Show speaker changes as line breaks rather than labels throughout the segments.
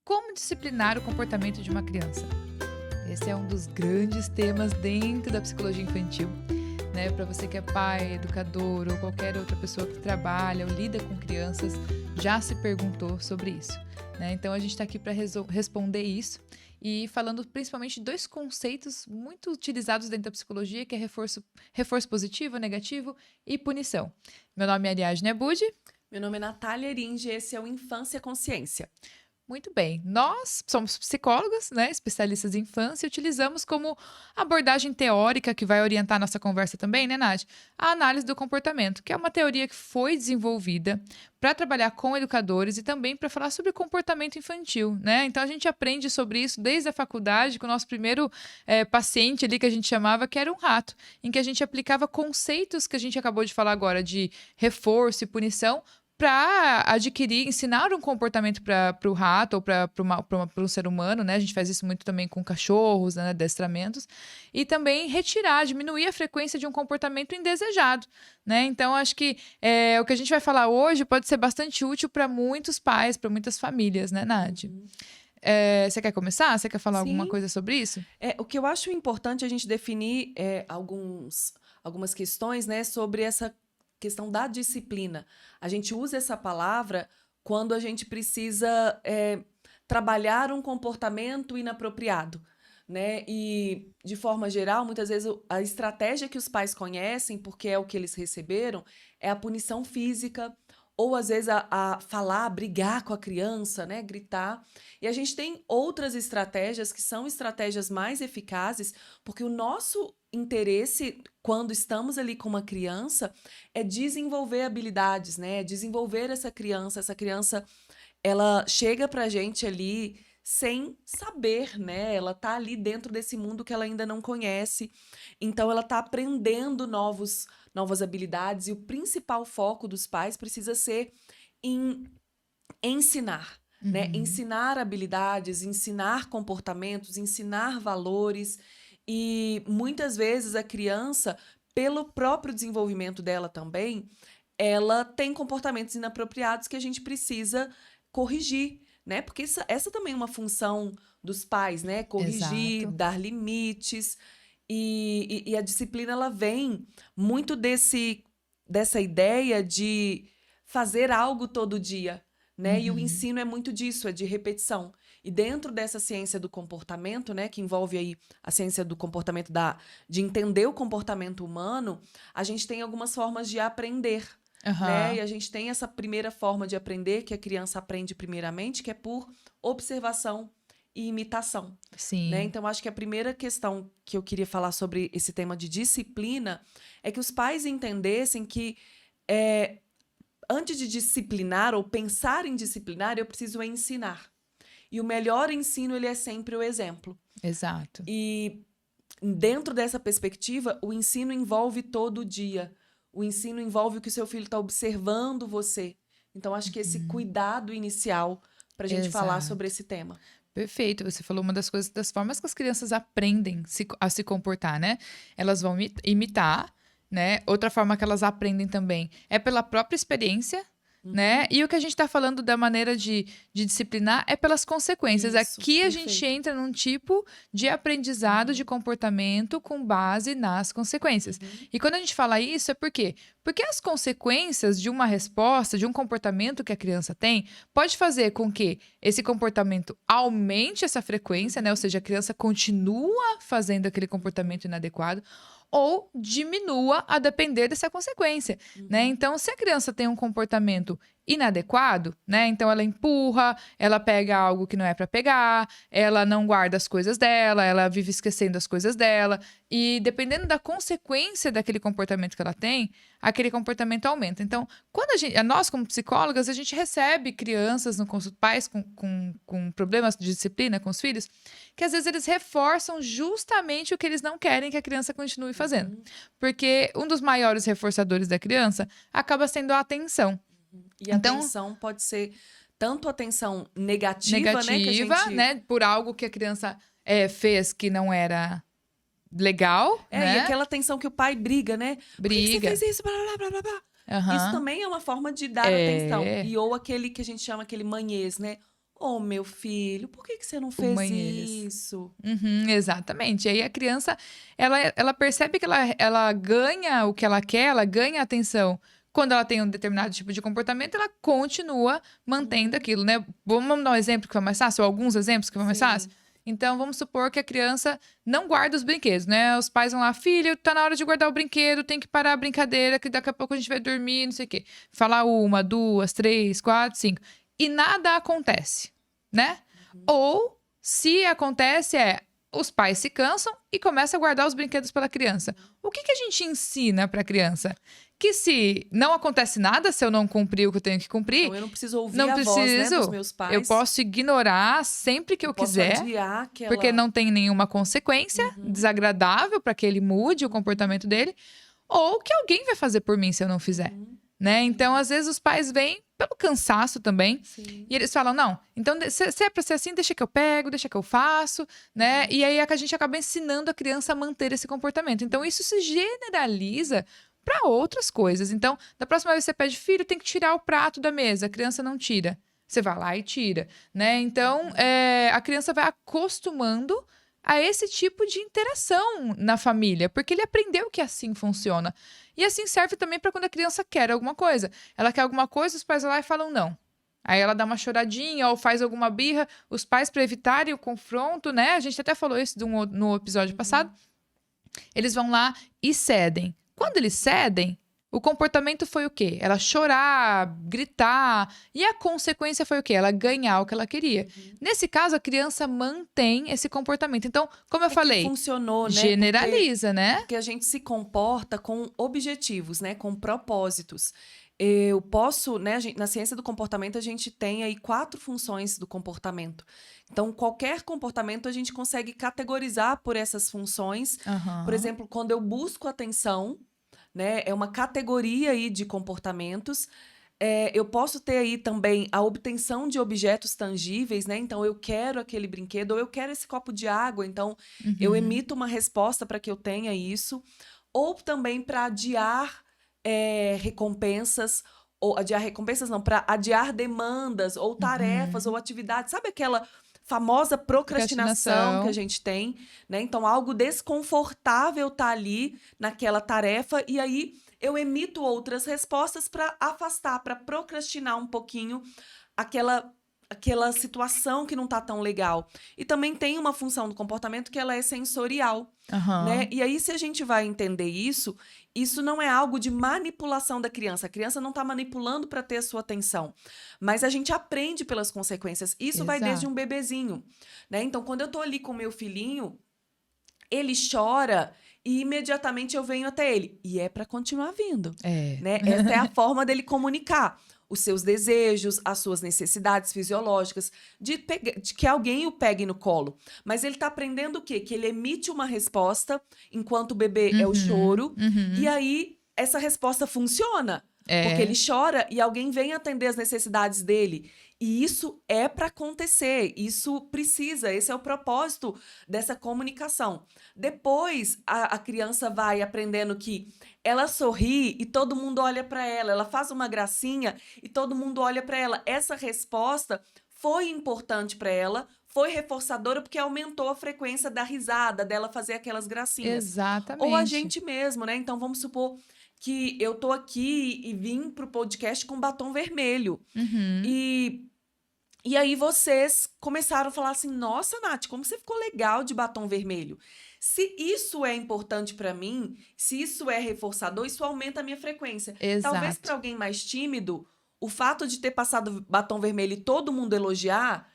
Como disciplinar o comportamento de uma criança? Esse é um dos grandes temas dentro da psicologia infantil, né? Para você que é pai, educador ou qualquer outra pessoa que trabalha ou lida com crianças, já se perguntou sobre isso, né? Então a gente está aqui para responder isso e falando principalmente de dois conceitos muito utilizados dentro da psicologia, que é reforço positivo, negativo e punição. Meu nome é Ariadne Abud.
Meu nome é Natália Eringe, esse é o Infância Consciência.
Muito bem, nós somos psicólogas, né, especialistas em infância, e utilizamos como abordagem teórica que vai orientar a nossa conversa também, né, Nath? A análise do comportamento, que é uma teoria que foi desenvolvida para trabalhar com educadores e também para falar sobre comportamento infantil, né? Então a gente aprende sobre isso desde a faculdade, com o nosso primeiro paciente ali que a gente chamava, que era um rato, em que a gente aplicava conceitos que a gente acabou de falar agora de reforço e punição para adquirir, ensinar um comportamento para o rato ou para um ser humano, né? A gente faz isso muito também com cachorros, né? Adestramentos. E também retirar, diminuir a frequência de um comportamento indesejado, né? Então, acho que o que a gente vai falar hoje pode ser bastante útil para muitos pais, para muitas famílias, né, Nádia? Você quer começar? Você quer falar alguma
Sim.
coisa sobre isso?
O que eu acho importante a gente definir algumas questões, né, sobre essa questão da disciplina. A gente usa essa palavra quando a gente precisa trabalhar um comportamento inapropriado, né? E, de forma geral, muitas vezes a estratégia que os pais conhecem, porque é o que eles receberam, é a punição física, ou às vezes a falar, brigar com a criança, né? Gritar. E a gente tem outras estratégias que são estratégias mais eficazes, porque o nosso interesse, quando estamos ali com uma criança, é desenvolver habilidades, né? É desenvolver essa criança. Essa criança, ela chega pra gente ali sem saber, né? Ela tá ali dentro desse mundo que ela ainda não conhece. Então, ela tá aprendendo novas habilidades. E o principal foco dos pais precisa ser em ensinar, né? Ensinar habilidades, ensinar comportamentos, ensinar valores. E muitas vezes a criança, pelo próprio desenvolvimento dela também, ela tem comportamentos inapropriados que a gente precisa corrigir, né? Porque essa também é uma função dos pais, né? Corrigir,
Exato.
dar limites. E a disciplina, ela vem muito dessa ideia de fazer algo todo dia, né? E o ensino é muito disso, é de repetição. E dentro dessa ciência do comportamento, né, que envolve aí a ciência do comportamento de entender o comportamento humano, a gente tem algumas formas de aprender, né? E a gente tem essa primeira forma de aprender, que a criança aprende primeiramente, que é por observação e imitação,
Sim.
né? Então, acho que a primeira questão que eu queria falar sobre esse tema de disciplina é que os pais entendessem que antes de disciplinar ou pensar em disciplinar, eu preciso ensinar. E o melhor ensino, ele é sempre o exemplo.
Exato.
E dentro dessa perspectiva, o ensino envolve todo o dia. O ensino envolve o que o seu filho está observando você. Então, acho que esse cuidado inicial para a gente falar sobre esse tema.
Perfeito, você falou uma das coisas, das formas que as crianças aprendem a se comportar, né? Elas vão imitar, né? Outra forma que elas aprendem também é pela própria experiência, né? E o que a gente está falando da maneira de disciplinar é pelas consequências.
Isso,
Aqui a
perfeito.
gente entra num tipo de aprendizado de comportamento com base nas consequências. E quando a gente fala isso, é por quê? Porque as consequências de uma resposta, de um comportamento que a criança tem, pode fazer com que esse comportamento aumente essa frequência, né? Ou seja, a criança continua fazendo aquele comportamento inadequado, ou diminua a depender dessa consequência, né? Então, se a criança tem um comportamento inadequado, né? Então ela empurra, ela pega algo que não é para pegar, ela não guarda as coisas dela, ela vive esquecendo as coisas dela e dependendo da consequência daquele comportamento que ela tem, aquele comportamento aumenta. Então, quando nós como psicólogas, a gente recebe crianças no consultório, pais com problemas de disciplina com os filhos, que às vezes eles reforçam justamente o que eles não querem que a criança continue fazendo. Porque um dos maiores reforçadores da criança acaba sendo a atenção.
E a atenção pode ser tanto atenção negativa, né? Que a gente...
né? Por algo que a criança fez que não era legal, né?
E aquela atenção que o pai briga, né? Por que você fez isso? Blá, blá, blá, blá. Isso também é uma forma de dar atenção. E ou aquele que a gente chama aquele manhês, né? Ô, meu filho, por que que você não
O
fez
mãe eles.
isso?
Uhum, exatamente. E aí a criança, ela percebe que ela ganha o que ela quer, ela ganha atenção. Quando ela tem um determinado tipo de comportamento, ela continua mantendo
Uhum.
aquilo, né? Vamos dar um exemplo que vai mais fácil, ou alguns exemplos que vai mais fácil?
Sim.
Então, vamos supor que a criança não guarda os brinquedos, né? Os pais vão lá, filho, tá na hora de guardar o brinquedo, tem que parar a brincadeira, que daqui a pouco a gente vai dormir, não sei o quê. Falar uma, duas, três, quatro, cinco. E nada acontece, né?
Uhum.
Ou, se acontece, os pais se cansam e começam a guardar os brinquedos pela criança. O que a gente ensina para a criança? Que se não acontece nada, se eu não cumprir o que eu tenho que cumprir,
Então eu não preciso ouvir
não
a voz, né, dos
preciso.
meus
Eu
pais.
posso ignorar sempre que
Eu
eu
posso
quiser,
adiar
porque
aquela.
não tem nenhuma consequência
Uhum.
desagradável para que ele mude o comportamento dele, ou que alguém vai fazer por mim se eu não fizer,
Uhum.
né? Então, às vezes os pais vêm pelo cansaço também,
Sim.
e eles falam: "Não, então se é para ser assim, deixa que eu pego, deixa que eu faço", né? E aí a gente acaba ensinando a criança a manter esse comportamento. Então, isso se generaliza para outras coisas. Então, da próxima vez que você pede: "Filho, tem que tirar o prato da mesa", a criança não tira. Você vai lá e tira, né? Então, a criança vai acostumando a esse tipo de interação na família, porque ele aprendeu que assim funciona. E assim serve também para quando a criança quer alguma coisa. Ela quer alguma coisa, os pais vão lá e falam não. Aí ela dá uma choradinha ou faz alguma birra, os pais, para evitarem o confronto, né? A gente até falou isso no episódio passado. Eles vão lá e cedem. Quando eles cedem, o comportamento foi o quê? Ela chorar, gritar. E a consequência foi o quê? Ela ganhar o que ela queria. Nesse caso, a criança mantém esse comportamento. Então, como eu
É que
falei,
funcionou, né?
generaliza, né?
Porque a gente se comporta com objetivos, né? Com propósitos. Eu posso, né? Na ciência do comportamento, a gente tem aí 4 funções do comportamento. Então, qualquer comportamento a gente consegue categorizar por essas funções. Por
Aham.
exemplo, quando eu busco atenção, né? É uma categoria aí de comportamentos. Eu posso ter aí também a obtenção de objetos tangíveis, né? Então, eu quero aquele brinquedo, ou eu quero esse copo de água, então eu
Uhum.
emito uma resposta para que eu tenha isso. Ou também para adiar recompensas, ou adiar recompensas não, para adiar demandas, ou tarefas, ou
Uhum.
atividades. Sabe aquela famosa procrastinação que a
Procrastinação.
gente tem, né? Então, algo desconfortável tá ali naquela tarefa, e aí eu emito outras respostas para afastar, para procrastinar um pouquinho aquela situação que não tá tão legal. E também tem uma função do comportamento que ela é sensorial, né?
Aham.
E aí, se a gente vai entender isso, isso não é algo de manipulação da criança. A criança não está manipulando para ter a sua atenção, mas a gente aprende pelas consequências. Isso vai desde
Exato.
um bebezinho, né? Então, quando eu tô ali com meu filhinho, ele chora e imediatamente eu venho até ele. E é para continuar vindo,
É.
né? Essa é a forma dele comunicar os seus desejos, as suas necessidades fisiológicas, de que alguém o pegue no colo. Mas ele está aprendendo o quê? Que ele emite uma resposta enquanto o bebê é o
Uhum.
choro, e
Uhum.
aí essa resposta funciona. Porque ele
É.
chora e alguém vem atender as necessidades dele. E isso é para acontecer, isso precisa, esse é o propósito dessa comunicação. Depois, a criança vai aprendendo que ela sorri e todo mundo olha para ela, ela faz uma gracinha e todo mundo olha para ela. Essa resposta foi importante para ela, foi reforçadora porque aumentou a frequência da risada, dela fazer aquelas gracinhas. Ou a
Exatamente.
gente mesmo, né? Então vamos supor que eu tô aqui e vim pro podcast com batom vermelho.
Uhum.
E e aí vocês começaram a falar assim: "Nossa, Nath, como você ficou legal de batom vermelho". Se isso é importante para mim, se isso é reforçador, isso aumenta a minha frequência. Talvez para
Exato.
alguém mais tímido, o fato de ter passado batom vermelho e todo mundo elogiar,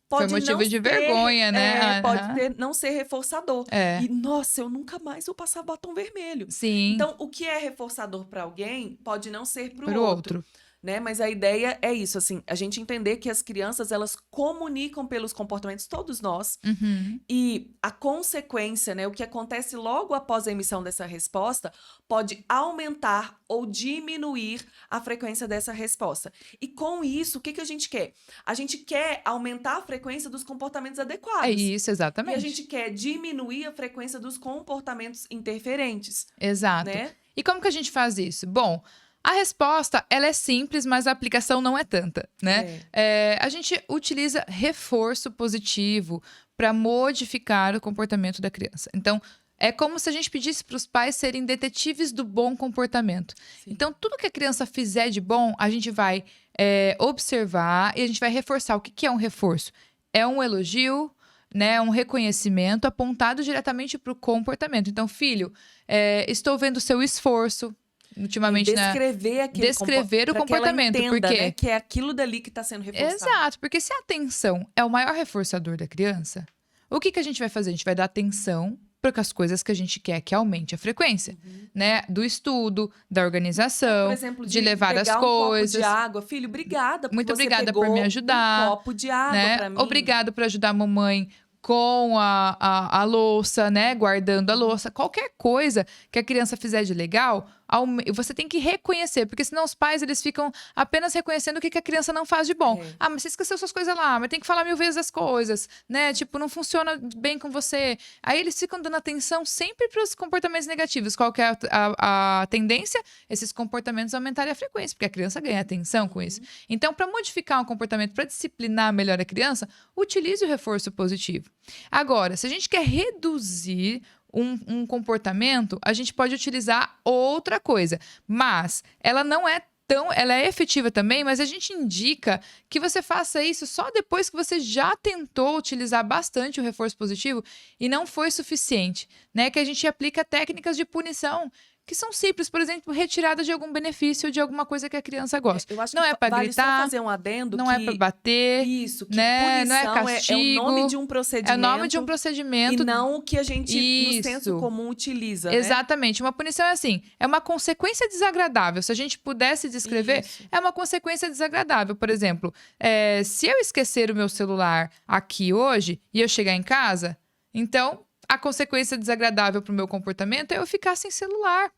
Foi
pode não
motivo de
ser,
vergonha, né?
pode
Aham.
ter não ser reforçador.
É.
E, nossa, eu nunca mais vou passar batom vermelho.
Sim,
Então, o que é reforçador para alguém pode não ser para o
para o
outro,
outro.
né? Mas a ideia é isso, assim, a gente entender que as crianças, elas comunicam pelos comportamentos, todos nós,
Uhum.
e a consequência, né, o que acontece logo após a emissão dessa resposta, pode aumentar ou diminuir a frequência dessa resposta. E com isso, o que que a gente quer? A gente quer aumentar a frequência dos comportamentos
É
adequados.
isso,
E a
exatamente.
gente quer diminuir a frequência dos comportamentos interferentes,
Exato.
né?
E como que a gente faz isso? Bom, A resposta, ela é simples, mas a aplicação não é tanta, né? A gente utiliza reforço positivo para modificar o comportamento da criança. Então, é como se a gente pedisse para os pais serem detetives do bom comportamento.
Sim.
Então, tudo que a criança fizer de bom, a gente vai observar e a gente vai reforçar. O que que é um reforço? É um elogio, né? Um reconhecimento apontado diretamente para o comportamento. Então, filho, estou vendo o seu esforço ultimamente, né? Descrever o
pra que ela
comportamento,
entenda,
porque
né, que é aquilo dali que está sendo reforçado.
exato, porque se a atenção é o maior reforçador da criança, o que que a gente vai fazer? A gente vai dar atenção para as coisas que a gente quer que aumente a frequência, né? Do estudo, da organização,
Por exemplo,
de levar as
pegar um copo
coisas.
de água. Filho, obrigada porque
Muito
você
obrigada por
pegou
me ajudar,
um copo de água
né?
para mim.
Obrigado por ajudar a mamãe com a louça, né? Guardando a louça. Qualquer coisa que a criança fizer de legal, você tem que reconhecer, porque senão os pais eles ficam apenas reconhecendo o que a criança não faz de bom. Ah, mas você esqueceu suas coisas lá, mas tem que falar 1000 vezes as coisas, né? Tipo, não funciona bem com você. Aí eles ficam dando atenção sempre para os comportamentos negativos. Qual que é a tendência? Esses comportamentos aumentarem a frequência, porque a criança ganha atenção com isso. Então, para modificar um comportamento, para disciplinar melhor a criança, utilize o reforço positivo. Agora, se a gente quer reduzir um comportamento, a gente pode utilizar outra coisa. Mas ela não é ela é efetiva também, mas a gente indica que você faça isso só depois que você já tentou utilizar bastante o reforço positivo e não foi suficiente, né? Que a gente aplica técnicas de punição que são simples, por exemplo, retirada de algum benefício de alguma coisa que a criança gosta.
Eu acho
não
que
é para
vale
gritar,
só fazer um adendo
não
que...
é para bater,
Isso, que
né? Não é
punição
castigo,
é o nome de um procedimento.
é o nome de um procedimento
E não o que a gente, no senso
Isso.
comum, utiliza, né?
Exatamente. Uma punição é assim, é uma consequência desagradável. Se a gente pudesse descrever,
Isso.
é uma consequência desagradável. Por exemplo, se eu esquecer o meu celular aqui hoje e eu chegar em casa, então a consequência desagradável para o meu comportamento é eu ficar sem celular.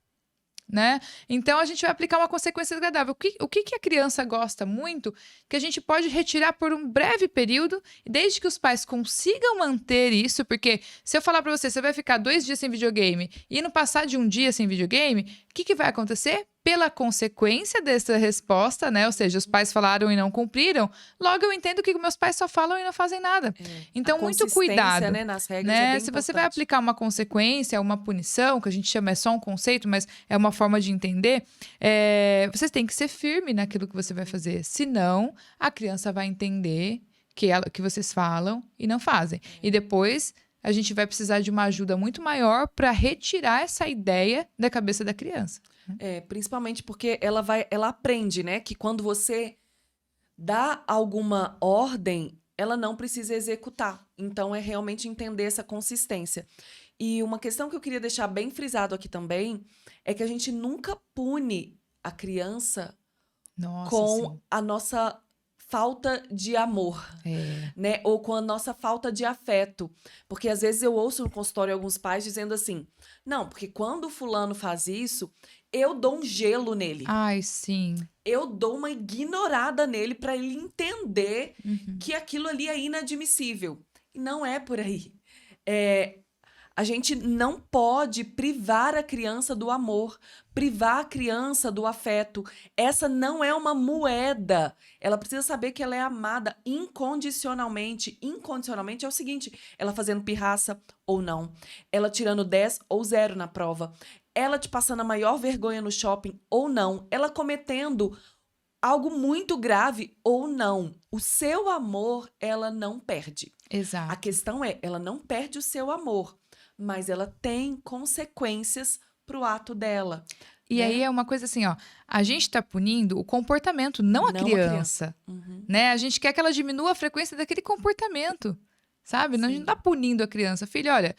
Né? Então a gente vai aplicar uma consequência desagradável. O que a criança gosta muito, que a gente pode retirar por um breve período, desde que os pais consigam manter isso, porque se eu falar para você, você vai ficar 2 dias sem videogame e não passar de um dia sem videogame, o que vai acontecer? Pela consequência dessa resposta, né? Ou seja, os pais falaram e não cumpriram, logo eu entendo que meus pais só falam e não fazem nada. Então, muito cuidado.
Né, nas regras
né?
é bem
Se
importante.
você vai aplicar uma consequência, uma punição, que a gente chama é só um conceito, mas é uma forma de entender, vocês têm que ser firme naquilo que você vai fazer. Senão, a criança vai entender que vocês falam e não fazem. E depois a gente vai precisar de uma ajuda muito maior para retirar essa ideia da cabeça da criança.
Principalmente porque ela aprende, né? Que quando você dá alguma ordem, ela não precisa executar. Então, é realmente entender essa consistência. E uma questão que eu queria deixar bem frisado aqui também é que a gente nunca pune a criança
Nossa,
com
sim.
a nossa falta de amor, né? Ou com a nossa falta de afeto. Porque às vezes eu ouço no consultório alguns pais dizendo assim, não, porque quando o fulano faz isso, eu dou um gelo nele.
Ai, sim.
Eu dou uma ignorada nele para ele entender
Uhum.
que aquilo ali é inadmissível. E não é por aí. A gente não pode privar a criança do amor, privar a criança do afeto. Essa não é uma moeda. Ela precisa saber que ela é amada incondicionalmente. Incondicionalmente é o seguinte, ela fazendo pirraça ou não, ela tirando 10 ou 0 na prova, ela te passando a maior vergonha no shopping ou não, ela cometendo algo muito grave ou não. O seu amor, ela não perde.
Exato.
A questão é, ela não perde o seu amor, mas ela tem consequências pro ato dela.
E
né?
aí é uma coisa assim, ó, a gente tá punindo o comportamento, não a criança, né? A gente quer que ela diminua a frequência daquele comportamento, sabe? Não, a gente não tá punindo a criança. Filho, olha,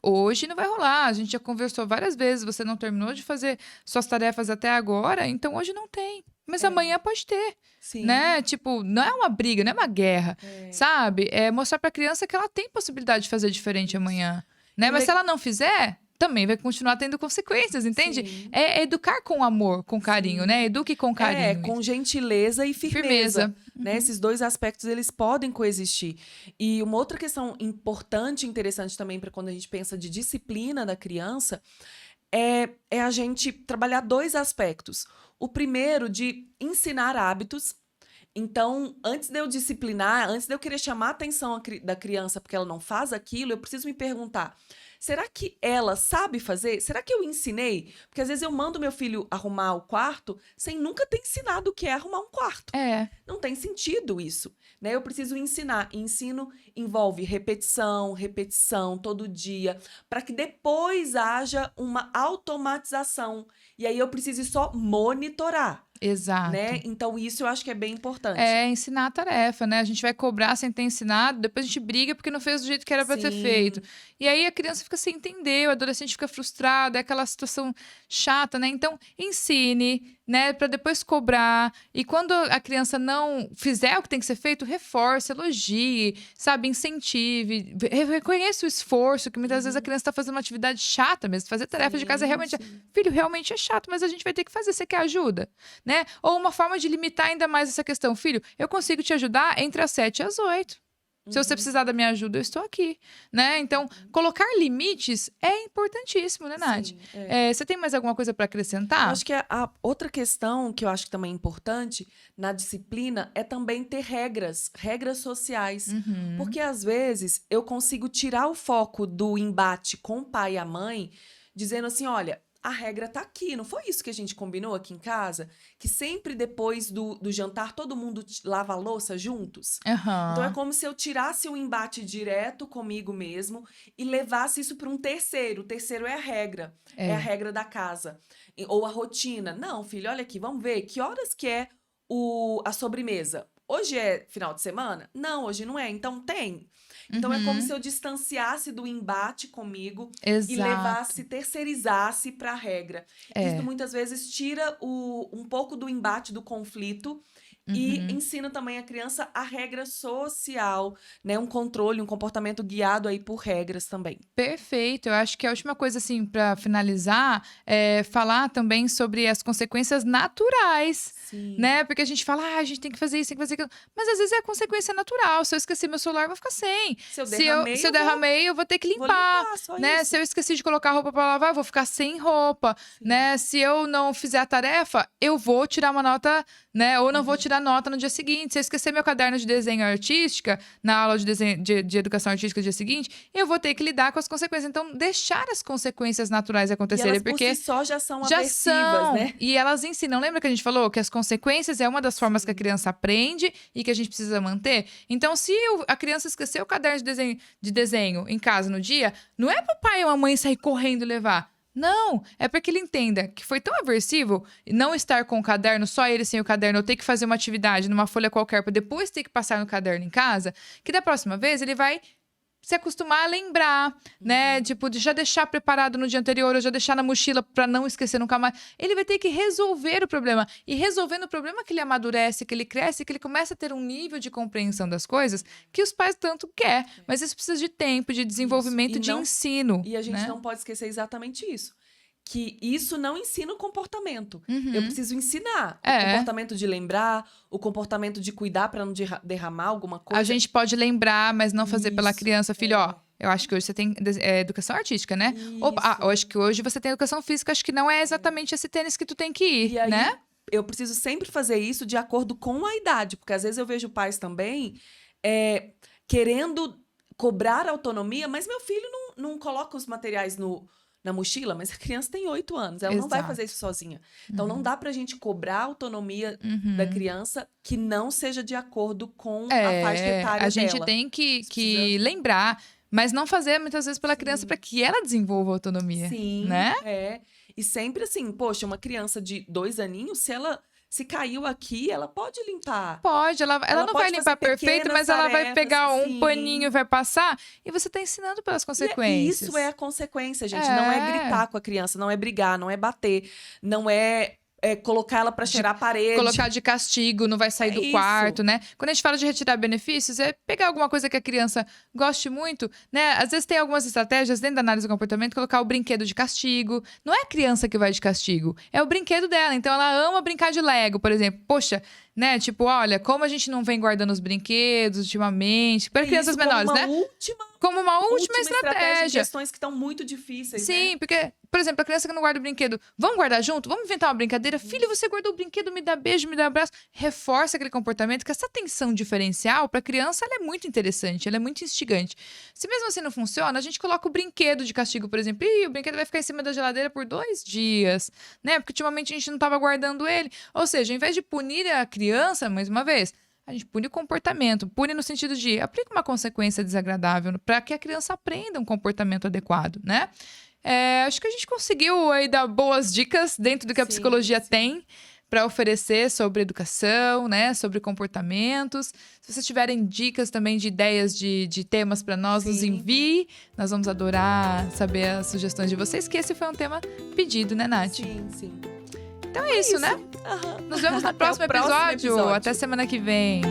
hoje não vai rolar, a gente já conversou várias vezes, você não terminou de fazer suas tarefas até agora, então hoje não tem. Mas amanhã pode ter,
Sim.
né? Tipo, não é uma briga, não é uma guerra, sabe? É mostrar pra criança que ela tem possibilidade de fazer diferente amanhã, né? Mas se ela não fizer, também vai continuar tendo consequências, entende?
Sim.
É educar com amor, com carinho, né? Eduque com carinho.
Com gentileza e firmeza. Né? Esses dois aspectos, eles podem coexistir. E uma outra questão importante e interessante também para quando a gente pensa de disciplina da criança é a gente trabalhar dois aspectos. O primeiro, de ensinar hábitos. Então, antes de eu disciplinar, antes de eu querer chamar a atenção da criança porque ela não faz aquilo, eu preciso me perguntar: será que ela sabe fazer? Será que eu ensinei? Porque às vezes eu mando meu filho arrumar o quarto sem nunca ter ensinado o que é arrumar um quarto.
É,
Não tem sentido isso, né? Eu preciso ensinar. E ensino envolve repetição, repetição todo dia, para que depois haja uma automatização. E aí eu preciso só monitorar, né?
exato.
Então isso eu acho que é bem importante.
É ensinar a tarefa, né? A gente vai cobrar sem ter ensinado, depois a gente briga porque não fez do jeito que era pra ter
Sim.
feito. E aí a criança fica sem entender, o adolescente fica frustrado, é aquela situação chata, né? Então, ensine, né, pra depois cobrar. E quando a criança não fizer o que tem que ser feito, reforce, elogie, sabe, incentive, reconheça o esforço, que muitas vezes a criança tá fazendo uma atividade chata mesmo, fazer tarefa de casa é
Sim,
realmente,
sim.
filho, realmente é chato, mas a gente vai ter que fazer, você quer ajuda? Né? Ou uma forma de limitar ainda mais essa questão. Filho, eu consigo te ajudar entre as 7 e as 8. Se você precisar da minha ajuda, eu estou aqui, né? Então, colocar limites é importantíssimo, né, Nath?
Sim, é.
Você tem mais alguma coisa para
Eu
acrescentar?
acho que a outra questão que eu acho que também é importante na disciplina é também ter regras, regras sociais.
Uhum.
Porque às vezes eu consigo tirar o foco do embate com o pai e a mãe, dizendo assim: olha, a regra tá aqui, não foi isso que a gente combinou aqui em casa? Que sempre depois do jantar todo mundo lava a louça juntos? Então é
Aham.
como se eu tirasse um embate direto comigo mesmo e levasse isso para um terceiro. O terceiro é a regra. É a
É.
regra da casa. Ou a rotina. Não, filho, olha aqui, vamos ver que horas que é a sobremesa. Hoje é final de semana? Não, hoje não é. Então tem. Então é como se
Uhum.
eu distanciasse do embate comigo e
Exato.
levasse, terceirizasse para a regra. Isso
É.
muitas vezes tira um pouco do embate, do conflito, e
Uhum.
ensina também a criança a regra social, né? Um controle, um comportamento guiado aí por regras também.
Perfeito. Eu acho que a última coisa, assim, para finalizar, é falar também sobre as consequências naturais,
Sim.
né? Porque a gente fala, a gente tem que fazer isso, tem que fazer aquilo. Mas às vezes é a consequência natural. Se eu esqueci meu celular, eu vou ficar sem.
Se eu
Se
derramei,
eu
eu vou,
derramei, eu vou ter que
vou
limpar,
limpar, só
né?
isso.
Se eu esqueci de colocar roupa para lavar, eu vou ficar sem roupa,
Sim.
né? Se eu não fizer a tarefa, eu vou tirar uma nota, né? Ou não vou tirar nota no dia seguinte. Se eu esquecer meu caderno de desenho artística, na aula de desenho de educação artística no dia seguinte, eu vou ter que lidar com as consequências. Então, deixar as consequências naturais
E
acontecerem,
elas por
porque
si só já são
já
aversivas,
são.
né?
E elas ensinam. Lembra que a gente falou que as consequências é uma das formas que a criança aprende e que a gente precisa manter? Então, se a criança esqueceu o caderno de desenho em casa no dia, não é para o pai ou a mãe sair correndo e levar. Não, é para que ele entenda que foi tão aversivo não estar com o caderno, só ele sem o caderno, ou ter que fazer uma atividade numa folha qualquer para depois ter que passar no caderno em casa, que da próxima vez ele vai se acostumar a lembrar, né? Tipo, de já deixar preparado no dia anterior, ou já deixar na mochila pra não esquecer nunca mais. Ele vai ter que resolver o problema. E resolvendo o problema que ele amadurece, que ele cresce, que ele começa a ter um nível de compreensão das coisas que os pais tanto quer. Mas isso precisa de tempo, de desenvolvimento,
E
de
não-
ensino.
E a gente
né?
não pode esquecer exatamente isso. Que isso não ensina o comportamento.
Uhum.
Eu preciso ensinar o
É.
comportamento de lembrar, o comportamento de cuidar para não derramar alguma coisa.
A gente pode lembrar, mas não fazer pela
Isso,
criança, filho, ó. Eu acho que hoje você tem educação artística, né? Opa, eu acho que hoje você tem educação física, acho que não é exatamente esse tênis que tu tem que ir,
E aí,
né?
eu preciso sempre fazer isso de acordo com a idade, porque às vezes eu vejo pais também querendo cobrar autonomia, mas meu filho não coloca os materiais na mochila, mas a criança tem 8 anos, ela não vai
Exato.
fazer isso sozinha. Então, não dá pra gente cobrar a autonomia da criança que não seja de acordo com a faixa etária
a gente
dela.
tem que
Precisa-
lembrar, mas não fazer muitas vezes pela criança para que ela desenvolva a autonomia,
Sim,
né?
E sempre assim, poxa, uma criança de 2 aninhos, se caiu aqui, ela pode limpar.
Pode, ela
Ela
não vai
pode
limpar
fazer
perfeito,
pequenas
mas ela vai
tarefas,
pegar um
sim.
paninho e vai passar, e você tá ensinando pelas
E
consequências.
isso é a consequência, gente. Não é gritar com a criança, não é brigar, não é bater, não é colocar ela pra cheirar a parede.
Colocar de castigo, não vai sair do
isso.
quarto, né? Quando a gente fala de retirar benefícios, é pegar alguma coisa que a criança goste muito, né? Às vezes tem algumas estratégias dentro da análise do comportamento, colocar o brinquedo de castigo. Não é a criança que vai de castigo, é o brinquedo dela. Então ela ama brincar de Lego, por exemplo. Poxa, né? Tipo, olha, como a gente não vem guardando os brinquedos ultimamente, para crianças menores, né? Como uma última estratégia.
Em questões que estão muito difíceis,
Sim,
né?
porque, por exemplo, a criança que não guarda o brinquedo, vamos guardar junto? Vamos inventar uma brincadeira? Filho, você guardou o brinquedo, me dá beijo, me dá abraço. Reforça aquele comportamento, que essa tensão diferencial, para a criança, ela é muito interessante, ela é muito instigante. Se mesmo assim não funciona, a gente coloca o brinquedo de castigo, por exemplo. Ih, o brinquedo vai ficar em cima da geladeira por 2 dias, né? Porque ultimamente a gente não estava guardando ele. Ou seja, ao invés de punir a criança, mais uma vez, a gente pune o comportamento, pune no sentido de aplica uma consequência desagradável para que a criança aprenda um comportamento adequado, né? Acho que a gente conseguiu aí dar boas dicas dentro do que a psicologia tem para oferecer sobre educação, né? Sobre comportamentos. Se vocês tiverem dicas também de ideias de temas para nós, nos envie. Nós vamos adorar saber as sugestões de vocês, que esse foi um tema pedido, né, Nath?
Sim.
Então é isso, né? Nos vemos no próximo episódio. Até semana que vem.